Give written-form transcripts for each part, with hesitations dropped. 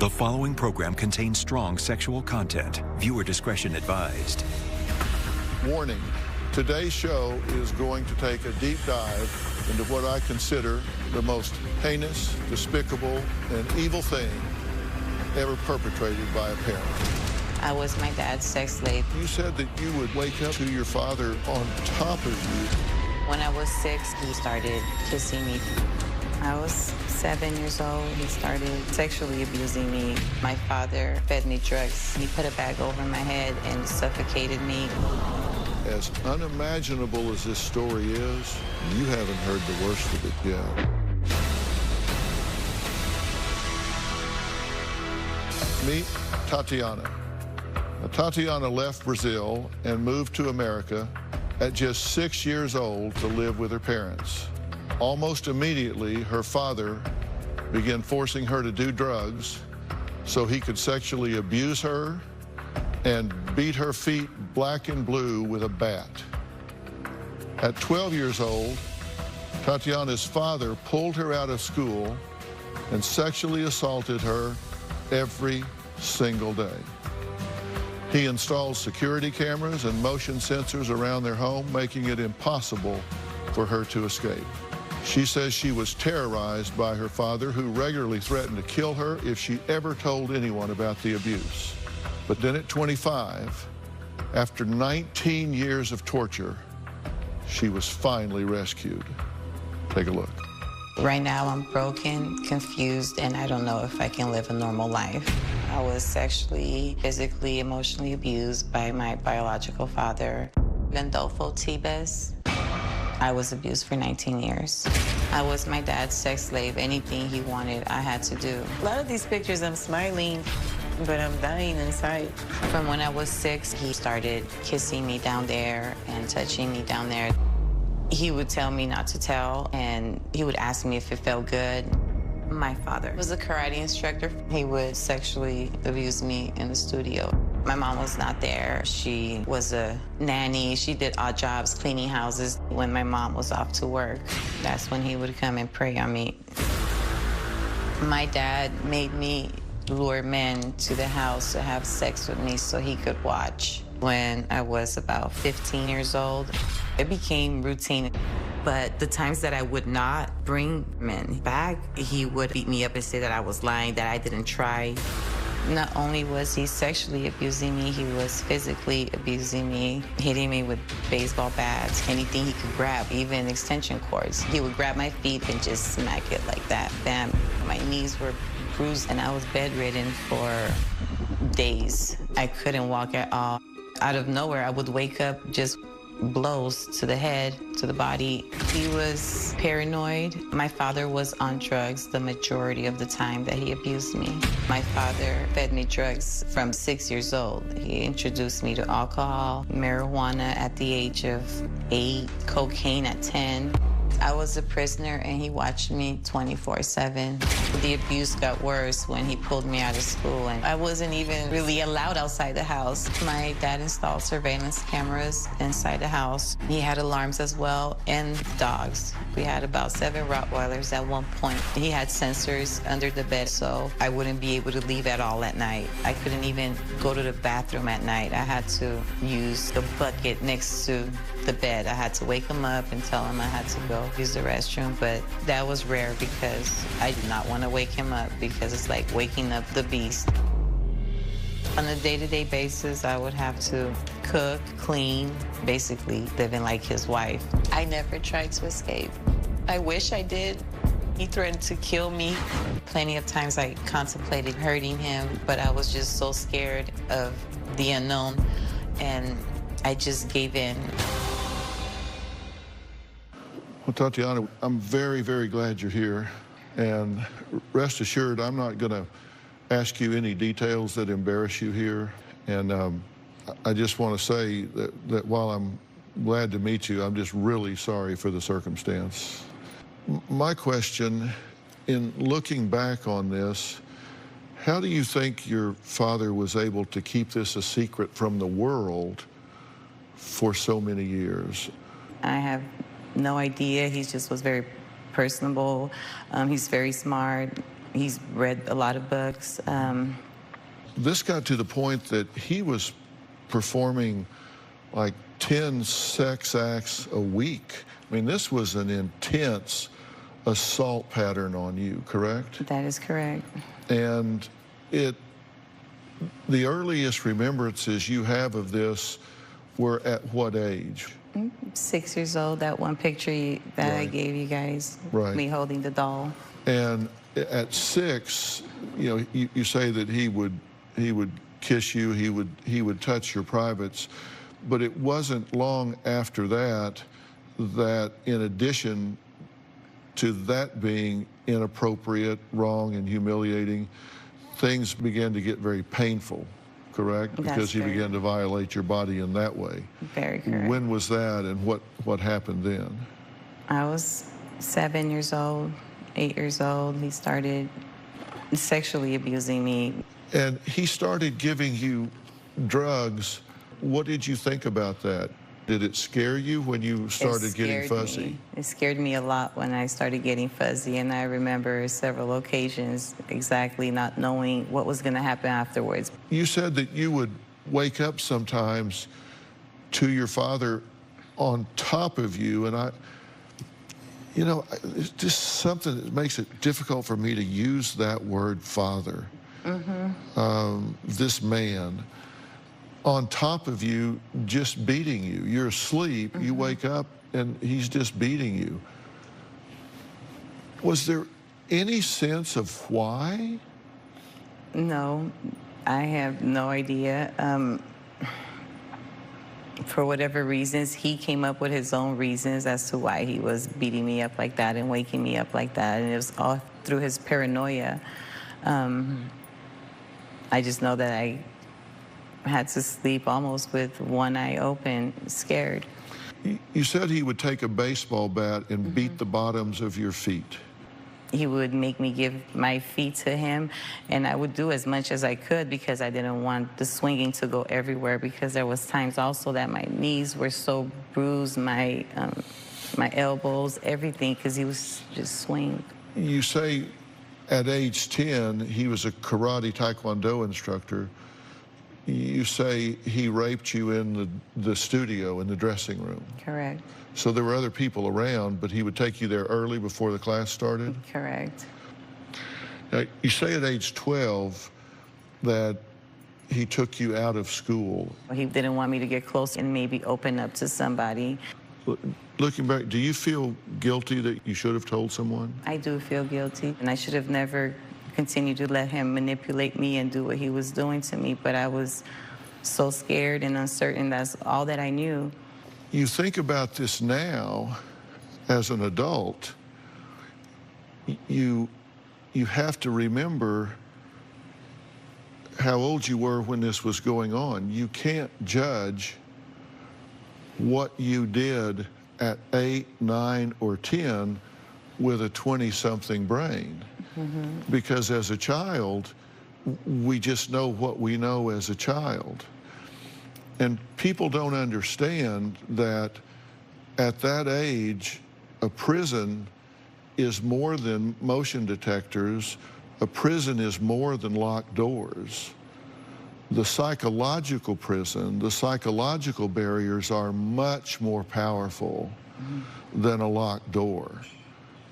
The following program contains strong sexual content. Viewer discretion advised. Warning, today's show is going to take a deep dive into what I consider the most heinous, despicable, and evil thing ever perpetrated by a parent. I was my dad's sex slave. You said that you would wake up to your father on top of you. When I was 6, he started kissing me. I was 7 years old. He started sexually abusing me. My father fed me drugs. He put a bag over my head and suffocated me. As unimaginable as this story is, you haven't heard the worst of it yet. Meet Tatiana. Now, Tatiana left Brazil and moved to America at just 6 years old to live with her parents. Almost immediately, her father began forcing her to do drugs so he could sexually abuse her and beat her feet black and blue with a bat. At 12 years old, Tatiana's father pulled her out of school and sexually assaulted her every single day. He installed security cameras and motion sensors around their home, making it impossible for her to escape. She says she was terrorized by her father, who regularly threatened to kill her if she ever told anyone about the abuse. But then at 25, after 19 years of torture, she was finally rescued. Take a look. Right now, I'm broken, confused, and I don't know if I can live a normal life. I was sexually, physically, emotionally abused by my biological father, Gandolfo Tibes. I was abused for 19 years. I was my dad's sex slave. Anything he wanted, I had to do. A lot of these pictures, I'm smiling, but I'm dying inside. From when I was 6, he started kissing me down there and touching me down there. He would tell me not to tell, and he would ask me if it felt good. My father was a karate instructor. He would sexually abuse me in the studio. My mom was not there. She was a nanny. She did odd jobs, cleaning houses. When my mom was off to work, that's when he would come and prey on me. My dad made me lure men to the house to have sex with me so he could watch. When I was about 15 years old, it became routine. But the times that I would not bring men back, he would beat me up and say that I was lying, that I didn't try. Not only was he sexually abusing me, he was physically abusing me, hitting me with baseball bats, anything he could grab, even extension cords. He would grab my feet and just smack it like that, bam. My knees were bruised, and I was bedridden for days. I couldn't walk at all. Out of nowhere, I would wake up just blows to the head, to the body. He was paranoid. My father was on drugs the majority of the time that he abused me. My father fed me drugs from 6 years old. He introduced me to alcohol, marijuana at the age of 8, cocaine at 10. I was a prisoner, and he watched me 24/7. The abuse got worse when he pulled me out of school, and I wasn't even really allowed outside the house. My dad installed surveillance cameras inside the house. He had alarms as well, and dogs. We had about 7 Rottweilers at one point. He had sensors under the bed, so I wouldn't be able to leave at all at night. I couldn't even go to the bathroom at night. I had to use the bucket next to the bed. I had to wake him up and tell him I had to go use the restroom, but that was rare because I did not want to wake him up, because it's like waking up the beast. On a day-to-day basis, I would have to cook, clean, basically living like his wife. I never tried to escape. I wish I did. He threatened to kill me. Plenty of times I contemplated hurting him, but I was just so scared of the unknown, and I just gave in. Well, Tatiana, I'm very, very glad you're here. And rest assured, I'm not going to ask you any details that embarrass you here. And I just want to say that while I'm glad to meet you, I'm just really sorry for the circumstance. My question, in looking back on this, how do you think your father was able to keep this a secret from the world for so many years? I have no idea. He just was very personable. He's very smart. He's read a lot of books. This got to the point that he was performing like 10 sex acts a week. I mean, this was an intense assault pattern on you, correct? That is correct. And the earliest remembrances you have of this were at what age? 6 years old, that one picture that I gave you guys, me holding the doll. And at 6, you know, you say that he would kiss you, he would touch your privates, but it wasn't long after that that, in addition to that being inappropriate, wrong, and humiliating, things began to get very painful, correct? Because he began to violate your body in that way. Very correct. When was that, and what happened then? I was 7 years old, 8 years old. He started sexually abusing me. And he started giving you drugs. What did you think about that? Did it scare you when you started getting fuzzy? It scared me a lot when I started getting fuzzy, and I remember several occasions exactly not knowing what was going to happen afterwards. You said that you would wake up sometimes to your father on top of you, and you know, it's just something that makes it difficult for me to use that word, father. This man on top of you, just beating you. You're asleep, you wake up, and he's just beating you. Was there any sense of why? No, I have no idea. For whatever reasons, he came up with his own reasons as to why he was beating me up like that and waking me up like that, and it was all through his paranoia. I just know that I had to sleep almost with one eye open, scared. You said he would take a baseball bat and beat the bottoms of your feet. He would make me give my feet to him, and I would do as much as I could because I didn't want the swinging to go everywhere, because there was times also that my knees were so bruised, my elbows, everything, because he was just swinging. You say at age 10, he was a karate taekwondo instructor. You say he raped you in the studio, in the dressing room. Correct. So there were other people around, but he would take you there early before the class started? Correct. Now, you say at age 12 that he took you out of school. He didn't want me to get close and maybe open up to somebody. Looking back, do you feel guilty that you should have told someone? I do feel guilty, and I should have never continued to let him manipulate me and do what he was doing to me, but I was so scared and uncertain. That's all that I knew. You think about this now as an adult, you have to remember how old you were when this was going on. You can't judge what you did at 8, 9, or 10 with a 20-something brain. Because as a child, we just know what we know as a child. And people don't understand that at that age, a prison is more than motion detectors. A prison is more than locked doors. The psychological prison, the psychological barriers are much more powerful than a locked door.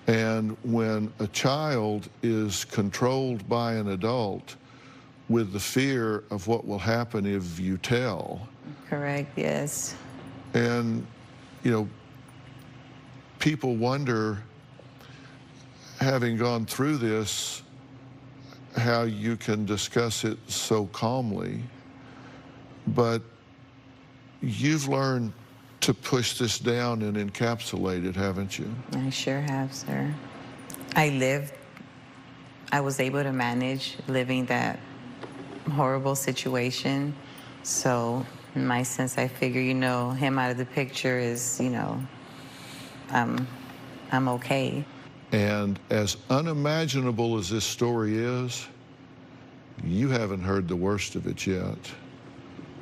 And when a child is controlled by an adult with the fear of what will happen if you tell. Correct, yes. And, you know, people wonder, having gone through this, how you can discuss it so calmly. But you've learned to push this down and encapsulate it, haven't you? I sure have, sir. I was able to manage living that horrible situation. So in my sense, I figure, you know, him out of the picture is, you know, I'm okay. And as unimaginable as this story is, you haven't heard the worst of it yet.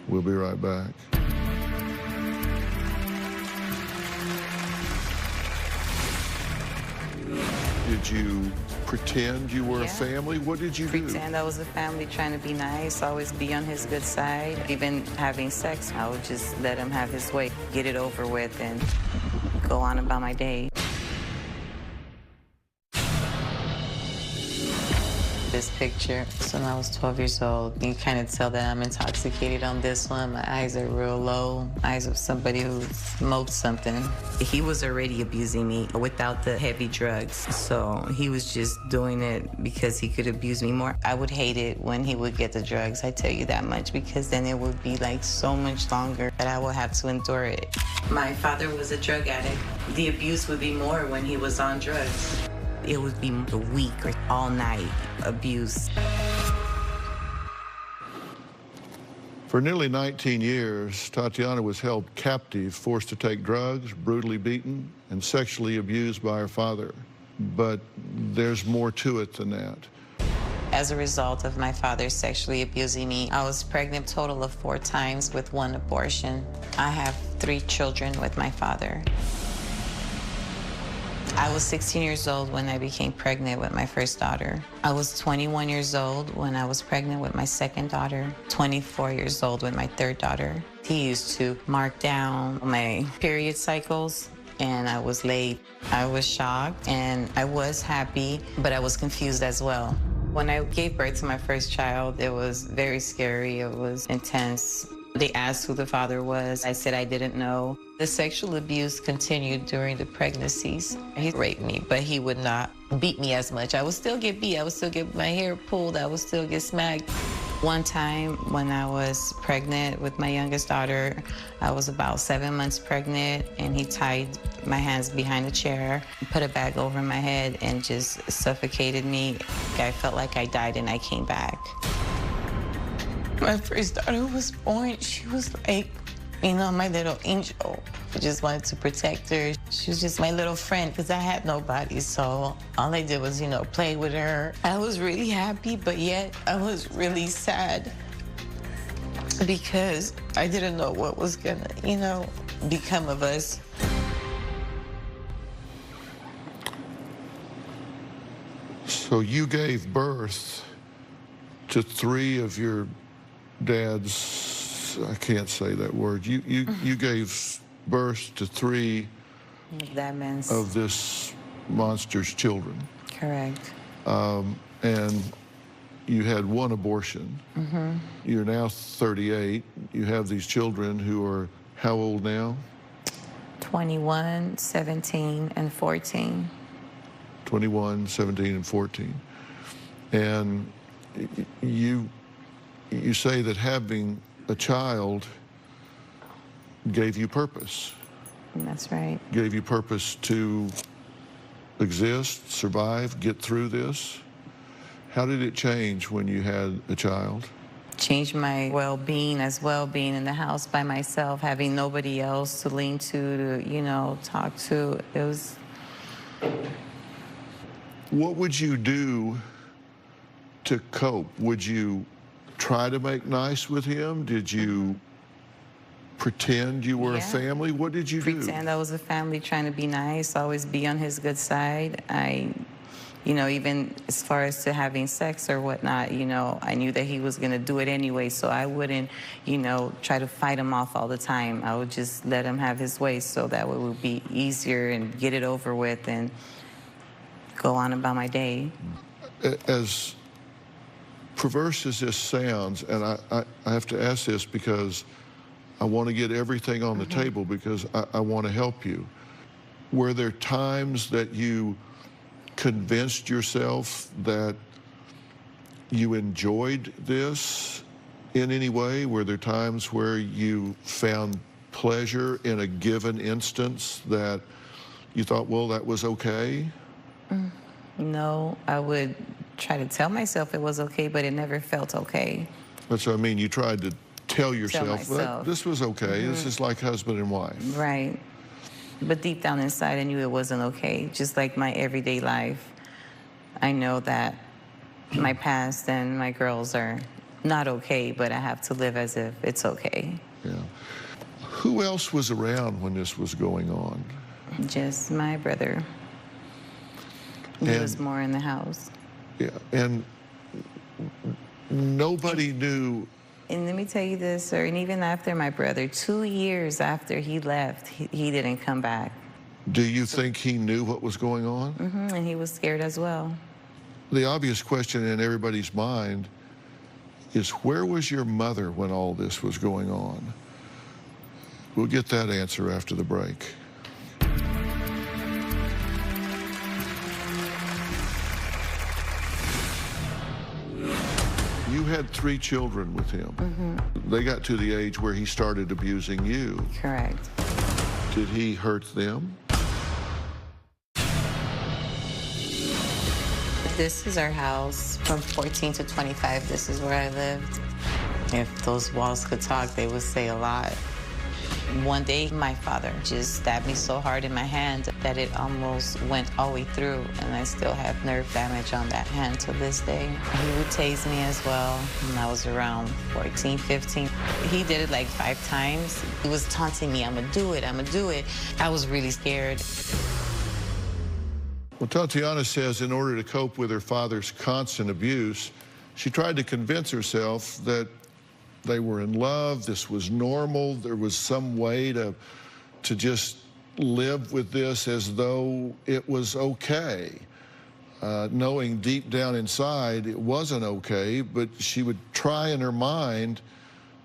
We'll be right back. Did you pretend you were a Yeah. family? What did you do? Pretend I was a family, trying to be nice, always be on his good side. Even having sex, I would just let him have his way, get it over with, and go on about my day. This picture, so when I was 12 years old, you kind of tell that I'm intoxicated on this one. My eyes are real low, eyes of somebody who smoked something. He was already abusing me without the heavy drugs, so he was just doing it because he could abuse me more. I would hate it when he would get the drugs, I tell you that much, because then it would be like so much longer that I would have to endure it. My father was a drug addict. The abuse would be more when he was on drugs. It would be a week or all night abuse. For nearly 19 years, Tatiana was held captive, forced to take drugs, brutally beaten, and sexually abused by her father. But there's more to it than that. As a result of my father sexually abusing me, I was pregnant a total of 4 times with 1 abortion. I have 3 children with my father. I was 16 years old when I became pregnant with my first daughter. I was 21 years old when I was pregnant with my second daughter, 24 years old with my third daughter. He used to mark down my period cycles, and I was late. I was shocked, and I was happy, but I was confused as well. When I gave birth to my first child, it was very scary. It was intense. They asked who the father was. I said I didn't know. The sexual abuse continued during the pregnancies. He raped me, but he would not beat me as much. I would still get beat. I would still get my hair pulled. I would still get smacked. One time when I was pregnant with my youngest daughter, I was about 7 months pregnant, and he tied my hands behind a chair, put a bag over my head, and just suffocated me. I felt like I died, and I came back. My first daughter was born. She was like, you know, my little angel. I just wanted to protect her. She was just my little friend because I had nobody. So all I did was, you know, play with her. I was really happy, but yet I was really sad because I didn't know what was gonna, you know, become of us. So you gave birth to 3 of your dad's, I can't say that word. You gave birth to 3 That means of this monster's children. correct. And you had 1 abortion. Mm-hmm. You're now 38. You have these children who are how old now? 21, 17, and 14. 21, 17, and 14. And you say that having a child gave you purpose. That's right. Gave you purpose to exist, survive, get through this. How did it change when you had a child? Changed my well-being as well, being in the house by myself, having nobody else to lean to, you know, talk to. It was... What would you do to cope? Would you try to make nice with him? Did you pretend you were a family? What did you do? Pretend I was a family, trying to be nice, always be on his good side. You know, even as far as to having sex or whatnot, you know, I knew that he was going to do it anyway, so I wouldn't, you know, try to fight him off all the time. I would just let him have his way so that it would be easier and get it over with and go on about my day. As perverse as this sounds, and I have to ask this because I want to get everything on the table because I want to help you. Were there times that you convinced yourself that you enjoyed this in any way? Were there times where you found pleasure in a given instance that you thought, well, that was okay? No, I would try to tell myself it was okay, but it never felt okay. That's what I mean. You tried to tell yourself, myself. This was okay. This is like husband and wife. Right. But deep down inside, I knew it wasn't okay. Just like my everyday life, I know that my past and my girls are not okay, but I have to live as if it's okay. Yeah. Who else was around when this was going on? Just my brother. He was more in the house. Yeah, and nobody knew. And let me tell you this, sir, and even after my brother, 2 years after he left, he didn't come back. Do you think he knew what was going on? And he was scared as well. The obvious question in everybody's mind is, where was your mother when all this was going on? We'll get that answer after the break. You had 3 children with him. They got to the age where he started abusing you. Correct. Did he hurt them? This is our house. From 14 to 25, this is where I lived. If those walls could talk, they would say a lot. One day, my father just stabbed me so hard in my hand that it almost went all the way through, and I still have nerve damage on that hand to this day. He would tase me as well when I was around 14, 15. He did it like 5 times. He was taunting me, I'm gonna do it, I'm gonna do it. I was really scared. Well, Tatiana says in order to cope with her father's constant abuse, she tried to convince herself that they were in love, this was normal, there was some way to just live with this as though it was okay. Knowing deep down inside it wasn't okay, but she would try in her mind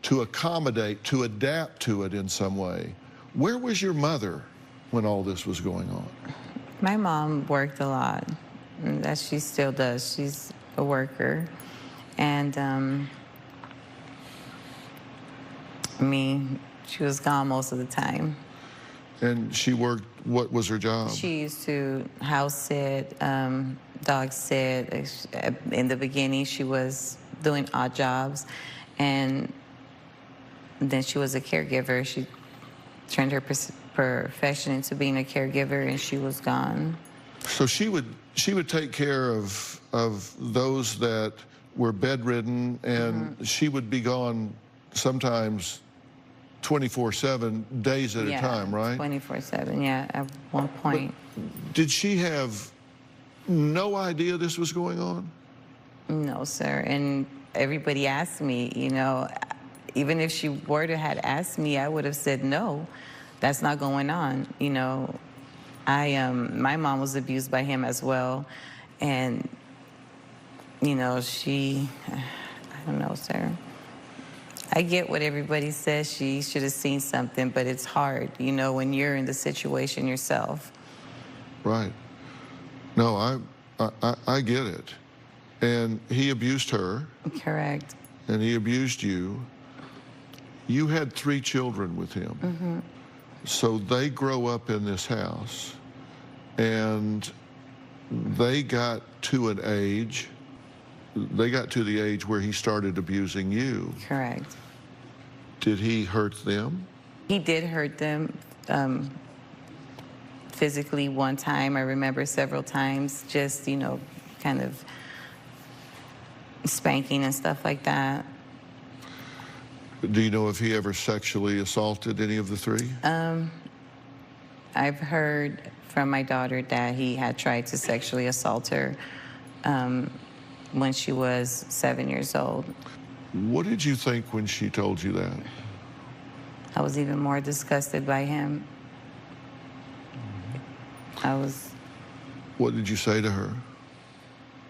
to accommodate, to adapt to it in some way. Where was your mother when all this was going on? My mom worked a lot, and that she still does. She's a worker. And she was gone most of the time. And she worked, what was her job? She used to house sit, dog sit. In the beginning, she was doing odd jobs. And then she was a caregiver. She turned her profession into being a caregiver, and she was gone. So she would take care of those that were bedridden, and she would be gone sometimes 24/7, days at a time, right? 24/7, yeah, at one point. But did she have no idea this was going on? No, sir. And everybody asked me, you know, even if she were to have asked me, I would have said no. That's not going on, you know. My mom was abused by him as well, and you know, I don't know, sir. I get what everybody says. She should have seen something, but it's hard, you know, when you're in the situation yourself. Right. No, I get it. And he abused her. Correct. And he abused you. You had 3 children with him. So they grow up in this house, and they got to the age where he started abusing you. Correct. Did he hurt them? He did hurt them physically one time. I remember several times, just, you know, kind of spanking and stuff like that. Do you know if he ever sexually assaulted any of the 3? I've heard from my daughter that he had tried to sexually assault her when she was 7 years old. What did you think when she told you that? I was even more disgusted by him. What did you say to her?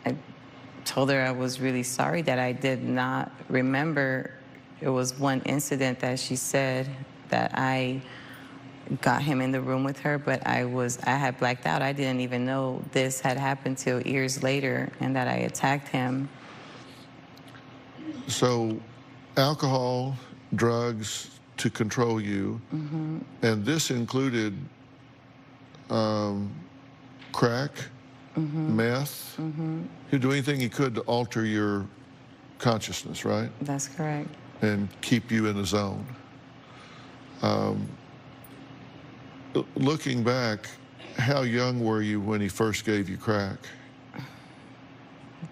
I told her I was really sorry that I did not remember. It was one incident that she said that I got him in the room with her, but I had blacked out. I didn't even know this had happened till years later, and that I attacked him. So, alcohol, drugs to control you, and this included crack, meth. He'd do anything he could to alter your consciousness, right? That's correct. And keep you in the zone. Looking back, how young were you when he first gave you crack?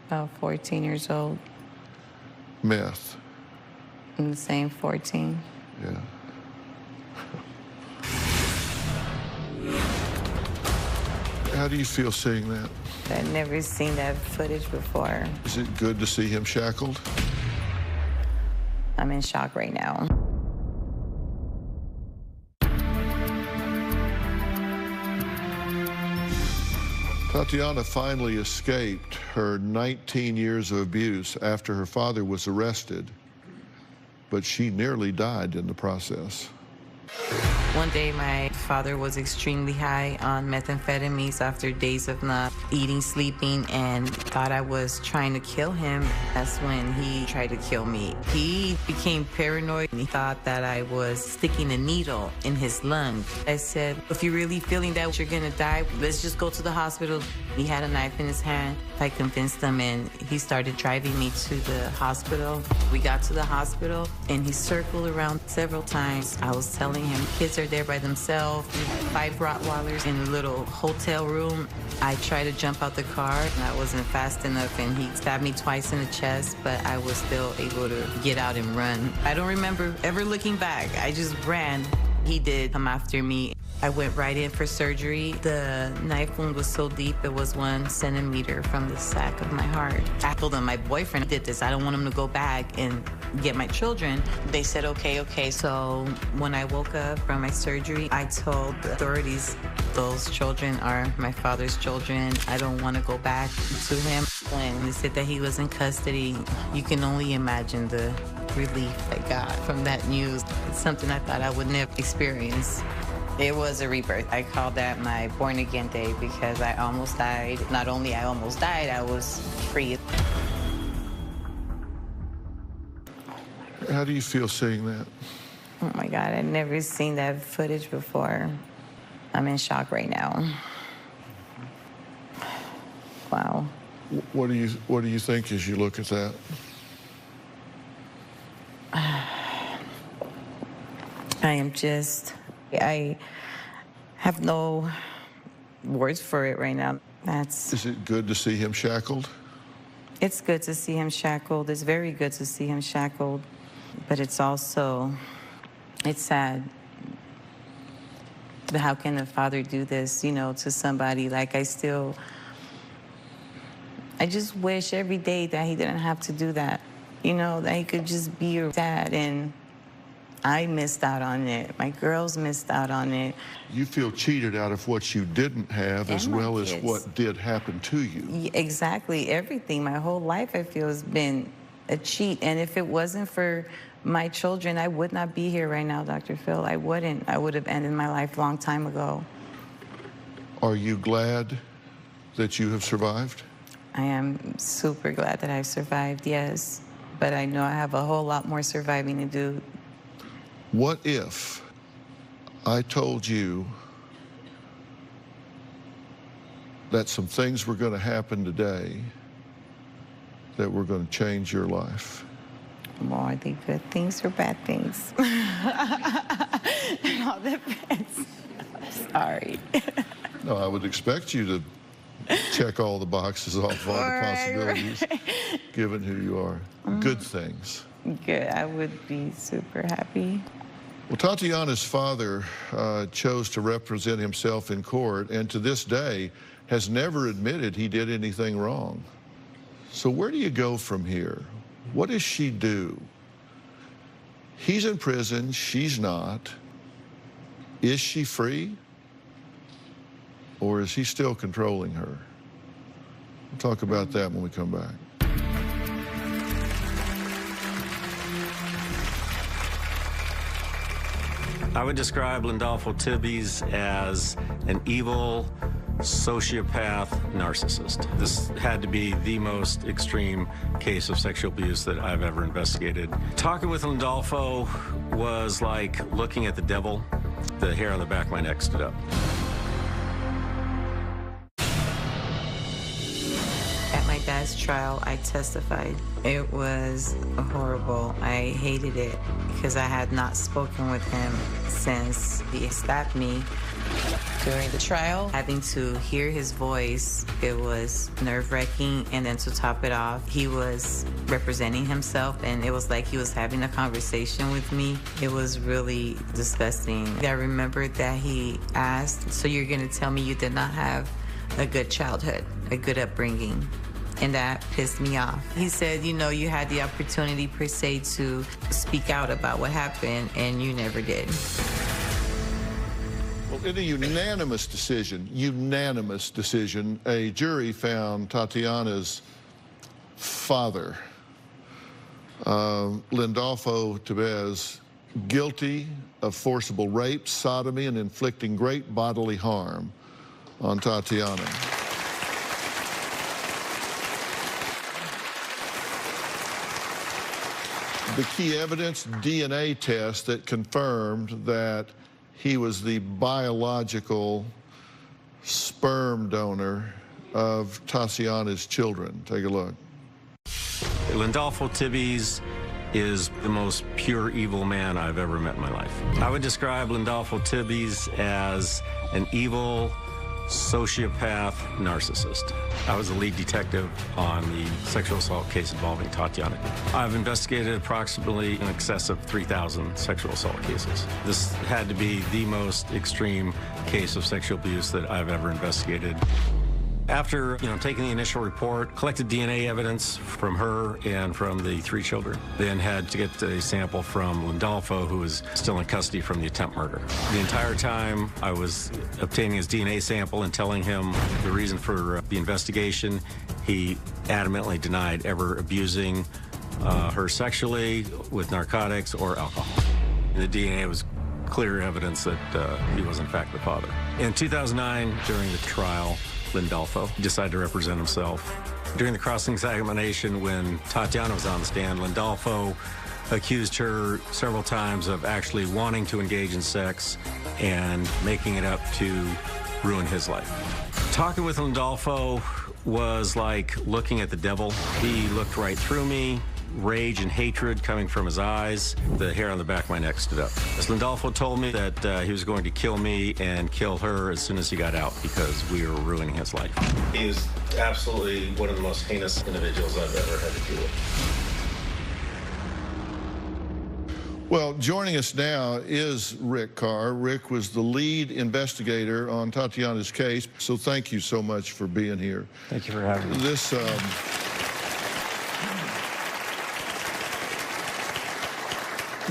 About 14 years old. Meth? The same, 14. Yeah. How do you feel seeing that? I've never seen that footage before. Is it good to see him shackled? I'm in shock right now. Tatiana finally escaped her 19 years of abuse after her father was arrested, but she nearly died in the process. One day, my father was extremely high on methamphetamines after days of not eating, sleeping, and thought I was trying to kill him. That's when he tried to kill me. He became paranoid, and he thought that I was sticking a needle in his lung. I said, if you're really feeling that you're gonna die, let's just go to the hospital. He had a knife in his hand. I convinced him, and he started driving me to the hospital. We got to the hospital, and he circled around several times. I was telling him, kids are there by themselves. 5 Rottweilers in a little hotel room. I tried to jump out the car, and I wasn't fast enough, and he stabbed me twice in the chest, but I was still able to get out and run. I don't remember ever looking back. I just ran. He did come after me. I went right in for surgery. The knife wound was so deep, it was 1 centimeter from the sac of my heart. I told them my boyfriend did this. I don't want him to go back and get my children. They said, okay. So when I woke up from my surgery, I told the authorities, those children are my father's children. I don't want to go back to him. When they said that he was in custody, you can only imagine the relief I got from that news. It's something I thought I would never experience. It was a rebirth. I call that my born again day because I almost died. Not only I almost died, I was free. How do you feel seeing that? Oh my God, I'd never seen that footage before. I'm in shock right now. Wow. What do you think as you look at that? I have no words for it right now. Is it good to see him shackled? It's good to see him shackled. It's very good to see him shackled. But it's also, it's sad. But how can a father do this, to somebody? Like, I just wish every day that he didn't have to do that. That he could just be your dad, and I missed out on it. My girls missed out on it. You feel cheated out of what you didn't have as well as what did happen to you. Exactly. Everything. My whole life, I feel, has been a cheat. And if it wasn't for my children, I would not be here right now, Dr. Phil. I wouldn't. I would have ended my life a long time ago. Are you glad that you have survived? I am super glad that I survived, yes. But I know I have a whole lot more surviving to do. What if I told you that some things were going to happen today that were going to change your life? Well, are they good things or bad things? It all depends. Sorry. No, I would expect you to check all the boxes off all the possibilities, given who you are. Good things. Good. I would be super happy. Well, Tatiana's father chose to represent himself in court, and to this day has never admitted he did anything wrong. So where do you go from here? What does she do? He's in prison, she's not. Is she free? Or is he still controlling her? We'll talk about that when we come back. I would describe Landolfo Tibbies as an evil sociopath narcissist. This had to be the most extreme case of sexual abuse that I've ever investigated. Talking with Landolfo was like looking at the devil. The hair on the back of my neck stood up. At my dad's trial, I testified. It was horrible. I hated it because I had not spoken with him since he stabbed me. During the trial, having to hear his voice, it was nerve-wracking. And then to top it off, he was representing himself, and it was like he was having a conversation with me. It was really disgusting. I remember that he asked, so you're gonna tell me you did not have a good childhood, a good upbringing. And that pissed me off. He said, you know, you had the opportunity per se to speak out about what happened, and you never did. Well, in a unanimous decision, a jury found Tatiana's father, Lindolfo Tebez, guilty of forcible rape, sodomy, and inflicting great bodily harm on Tatiana. The key evidence, DNA test that confirmed that he was the biological sperm donor of Tatiana's children. Take a look. Lindolfo Tebez is the most pure evil man I've ever met in my life. I would describe Lindolfo Tebez as an evil sociopath narcissist. I was the lead detective on the sexual assault case involving Tatiana. I've investigated approximately in excess of 3,000 sexual assault cases. This had to be the most extreme case of sexual abuse that I've ever investigated. After, taking the initial report, collected DNA evidence from her and from the 3 children, then had to get a sample from Lindolfo, who was still in custody from the attempt murder. The entire time I was obtaining his DNA sample and telling him the reason for the investigation, he adamantly denied ever abusing her sexually with narcotics or alcohol. The DNA was clear evidence that he was in fact the father. In 2009, during the trial, Lindolfo decided to represent himself. During the cross-examination, when Tatiana was on the stand, Lindolfo accused her several times of actually wanting to engage in sex and making it up to ruin his life. Talking with Lindolfo was like looking at the devil. He looked right through me, rage and hatred coming from his eyes. The hair on the back of my neck stood up. As Lindolfo told me that he was going to kill me and kill her as soon as he got out because we were ruining his life. He is absolutely one of the most heinous individuals I've ever had to deal with. Well, joining us now is Rick Carr. Rick was the lead investigator on Tatiana's case, so thank you so much for being here. Thank you for having me. This,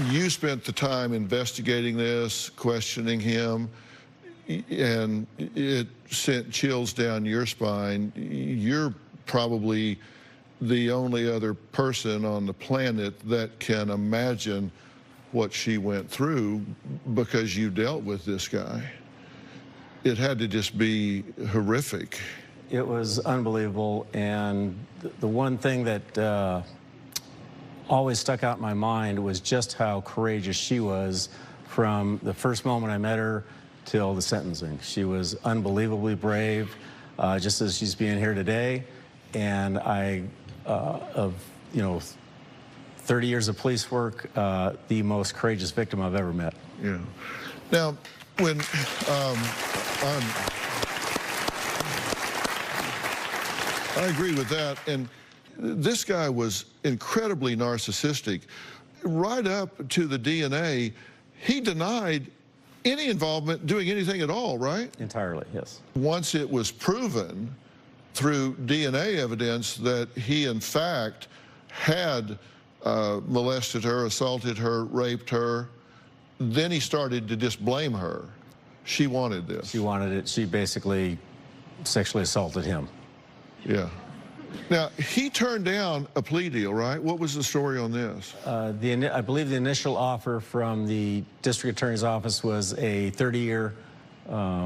you spent the time investigating this, questioning him, and it sent chills down your spine. You're probably the only other person on the planet that can imagine what she went through because you dealt with this guy. It had to just be horrific. It was unbelievable, and the one thing that always stuck out in my mind was just how courageous she was from the first moment I met her till the sentencing. She was unbelievably brave, just as she's being here today. And of 30 years of police work, the most courageous victim I've ever met. Yeah. Now, when I agree with that, and this guy was incredibly narcissistic. Right up to the DNA, he denied any involvement doing anything at all, right? Entirely, yes. Once it was proven through DNA evidence that he, in fact, had molested her, assaulted her, raped her, then he started to just blame her. She wanted this. She wanted it. She basically sexually assaulted him. Yeah. Now, he turned down a plea deal, right? What was the story on this? I believe the initial offer from the district attorney's office was a 30-year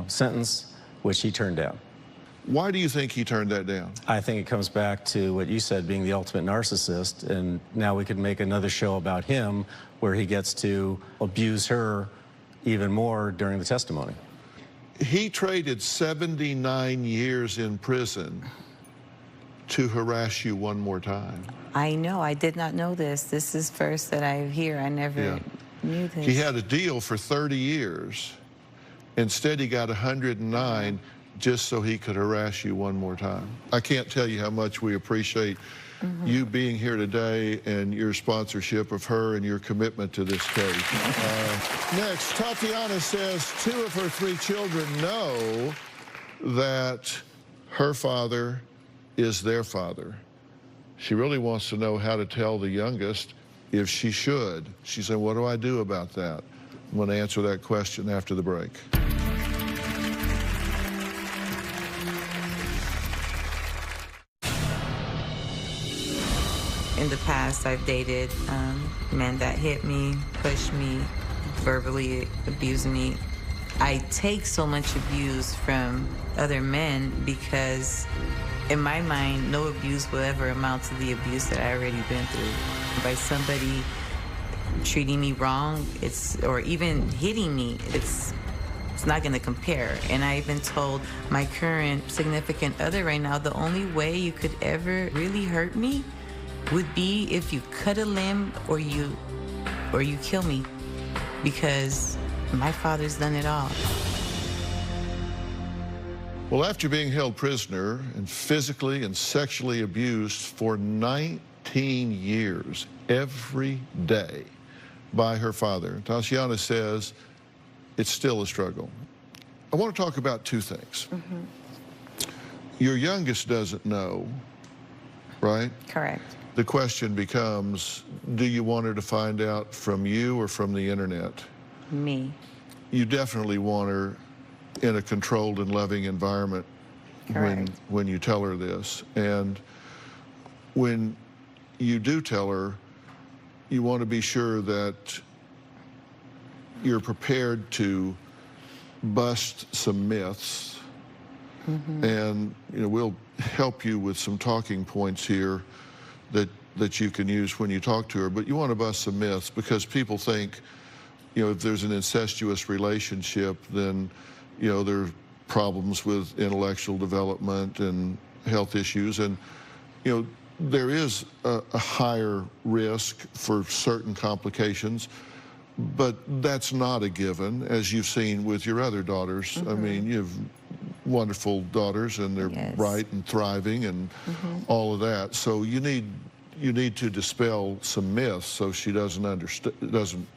sentence, which he turned down. Why do you think he turned that down? I think it comes back to what you said, being the ultimate narcissist, and now we could make another show about him where he gets to abuse her even more during the testimony. He traded 79 years in prison to harass you one more time. I know. I did not know this. This is first that I hear. I never knew this. He had a deal for 30 years. Instead, he got 109 just so he could harass you one more time. I can't tell you how much we appreciate you being here today and your sponsorship of her and your commitment to this case. Next, Tatiana says 2 of her 3 children know that her father is their father. She really wants to know how to tell the youngest if she should. She said, what do I do about that? I'm going to answer that question after the break. In the past, I've dated men that hit me, pushed me, verbally abused me. I take so much abuse from other men because in my mind, no abuse will ever amount to the abuse that I already been through. By somebody treating me wrong, or even hitting me, it's not gonna compare. And I even told my current significant other right now, the only way you could ever really hurt me would be if you cut a limb or you kill me, because my father's done it all. Well, after being held prisoner and physically and sexually abused for 19 years, every day, by her father, Tatiana says it's still a struggle. I want to talk about two things. Your youngest doesn't know, right? Correct. The question becomes, do you want her to find out from you or from the internet? Me. You definitely want her in a controlled and loving environment when you tell her this. And when you do tell her, you want to be sure that you're prepared to bust some myths. And we'll help you with some talking points here that you can use when you talk to her. But you want to bust some myths, because people think, if there's an incestuous relationship, then there are problems with intellectual development and health issues, and there is a higher risk for certain complications, but that's not a given, as you've seen with your other daughters. I mean, you have wonderful daughters, and they're bright and thriving and all of that. So you need to dispel some myths so she doesn't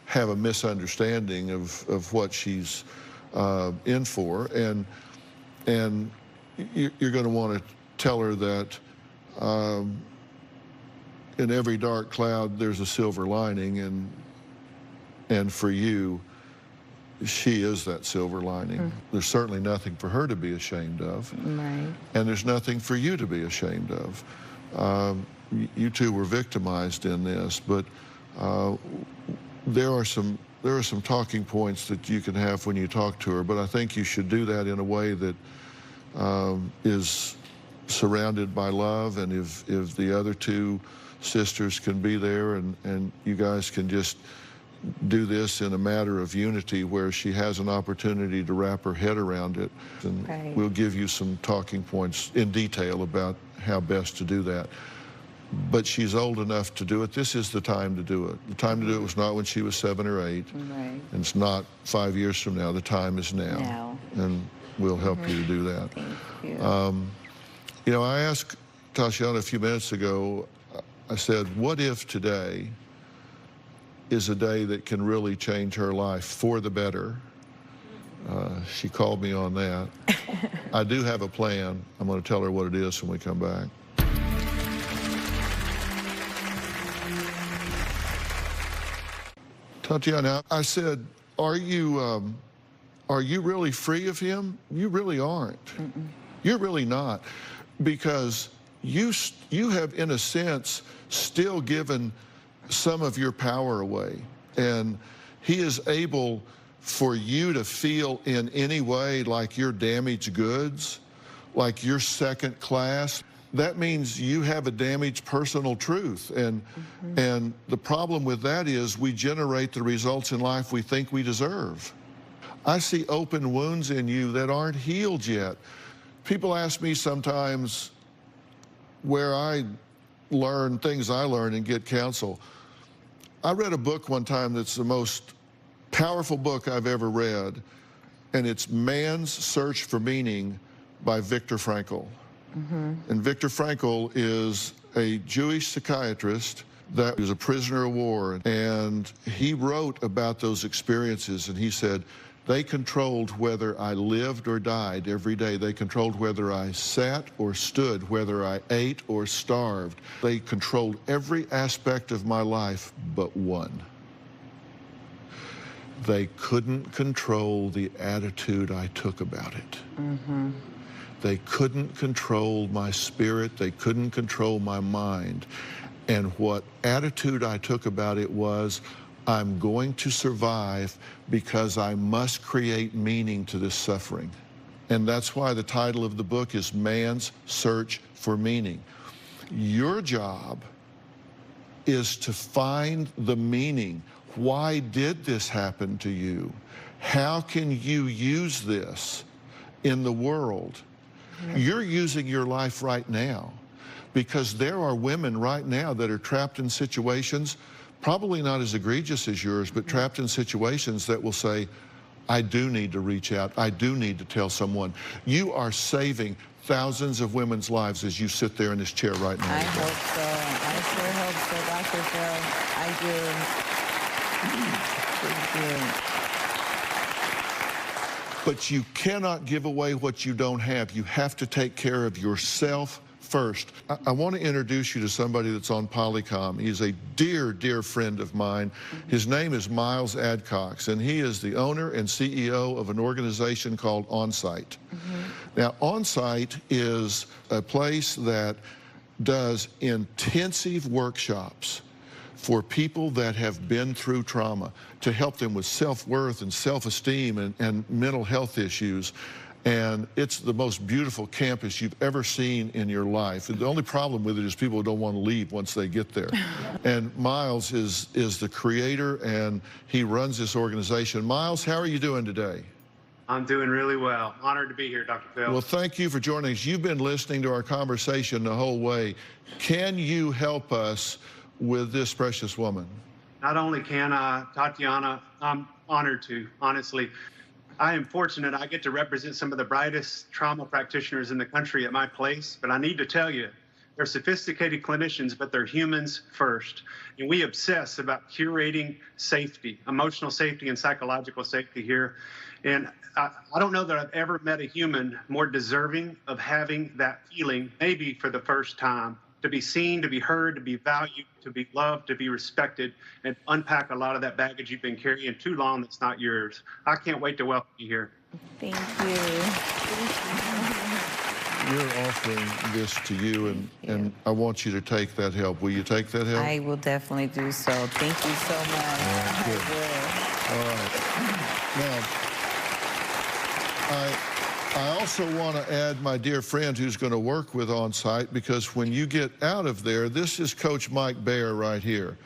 have a misunderstanding of what she's in for, and you're going to want to tell her that in every dark cloud there's a silver lining, and for you, she is that silver lining. There's certainly nothing for her to be ashamed of, and there's nothing for you to be ashamed of. You two were victimized in this, but there are some talking points that you can have when you talk to her, but I think you should do that in a way that is surrounded by love, and if the other two sisters can be there, and you guys can just do this in a matter of unity where she has an opportunity to wrap her head around it. And we'll give you some talking points in detail about how best to do that. But she's old enough to do it. This is the time to do it. The time to do it was not when she was 7 or 8. And it's not 5 years from now. The time is now. And we'll help you to do that. Thank you. I asked Tatiana a few minutes ago, I said, what if today is a day that can really change her life for the better? She called me on that. I do have a plan. I'm going to tell her what it is when we come back. Tatiana, I said, are you really free of him? You really aren't. You're really not, because you have, in a sense, still given some of your power away, and he is able for you to feel in any way like you're damaged goods, like you're second class. That means you have a damaged personal truth, and the problem with that is we generate the results in life we think we deserve. I see open wounds in you that aren't healed yet. People ask me sometimes where I learn things I learn and get counsel. I read a book one time that's the most powerful book I've ever read, and it's Man's Search for Meaning by Viktor Frankl. And Viktor Frankl is a Jewish psychiatrist that was a prisoner of war, and he wrote about those experiences, and he said, They controlled whether I lived or died every day. They controlled whether I sat or stood, whether I ate or starved. They controlled every aspect of my life but one. They couldn't control the attitude I took about it. Mm-hmm. They couldn't control my spirit. They couldn't control my mind. And what attitude I took about it was, I'm going to survive because I must create meaning to this suffering. And that's why the title of the book is Man's Search for Meaning. Your job is to find the meaning. Why did this happen to you? How can you use this in the world? You're using your life right now, because there are women right now that are trapped in situations, probably not as egregious as yours, but trapped in situations that will say, I do need to reach out. I do need to tell someone. You are saving thousands of women's lives as you sit there in this chair right now. I hope so. I sure hope so, Dr. Phil. I do. I do. But you cannot give away what you don't have. You have to take care of yourself first. I want to introduce you to somebody that's on Polycom. He's a dear, dear friend of mine. His name is Miles Adcox, and he is the owner and CEO of an organization called OnSite. Now, OnSite is a place that does intensive workshops for people that have been through trauma to help them with self-worth and self-esteem and mental health issues. And it's the most beautiful campus you've ever seen in your life. The only problem with it is people don't want to leave once they get there. And Miles is the creator, and he runs this organization. Miles, how are you doing today? I'm doing really well. Honored to be here, Dr. Phil. Well, thank you for joining us. You've been listening to our conversation the whole way. Can you help us with this precious woman? Not only can I, Tatiana, I'm honored to, honestly. I am fortunate I get to represent some of the brightest trauma practitioners in the country at my place, but I need to tell you, they're sophisticated clinicians, but they're humans first. And we obsess about curating safety, emotional safety and psychological safety here. And I don't know that I've ever met a human more deserving of having that feeling, maybe for the first time, to be seen, to be heard, to be valued, to be loved, to be respected, and unpack a lot of that baggage you've been carrying too long that's not yours. I can't wait to welcome you here. Thank you. You're offering this to you, and I want you to take that help. Will you take that help? I will definitely do so. Thank you so much. All right. Now, I also want to add my dear friend who's going to work with OnSite, because when you get out of there, this is Coach Mike Baer right here.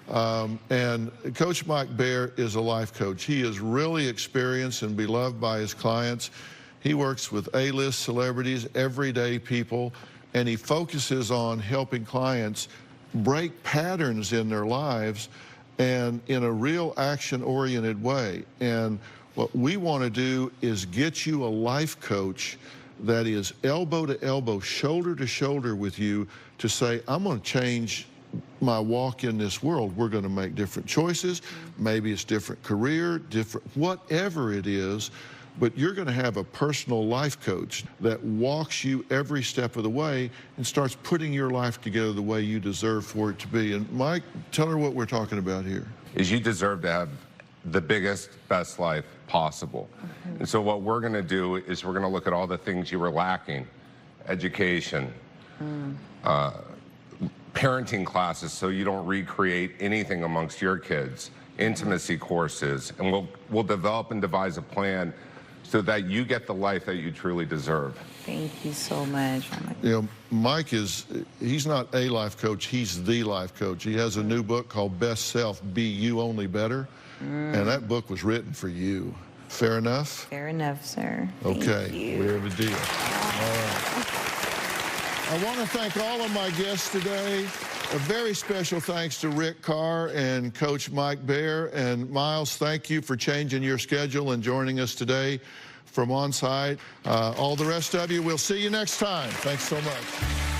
And Coach Mike Baer is a life coach. He is really experienced and beloved by his clients. He works with A-list celebrities, everyday people, and he focuses on helping clients break patterns in their lives and in a real action-oriented way. And what we want to do is get you a life coach that is elbow to elbow, shoulder to shoulder with you to say, I'm going to change my walk in this world. We're going to make different choices. Maybe it's different career, different, whatever it is, but you're going to have a personal life coach that walks you every step of the way and starts putting your life together the way you deserve for it to be. And Mike, tell her what we're talking about here. Is you deserve to have the biggest, best life possible. And so what we're going to do is we're going to look at all the things you were lacking: education, parenting classes so you don't recreate anything amongst your kids, intimacy courses, and we'll develop and devise a plan so that you get the life that you truly deserve. Thank you so much. You know, Mike he's not a life coach, he's the life coach. He has a new book called Best Self, Be You Only Better. And that book was written for you. Fair enough? Fair enough, sir. Okay, we have a deal. All right. I want to thank all of my guests today. A very special thanks to Rick Carr and Coach Mike Baer. And Miles, thank you for changing your schedule and joining us today from OnSite. All the rest of you, we'll see you next time. Thanks so much.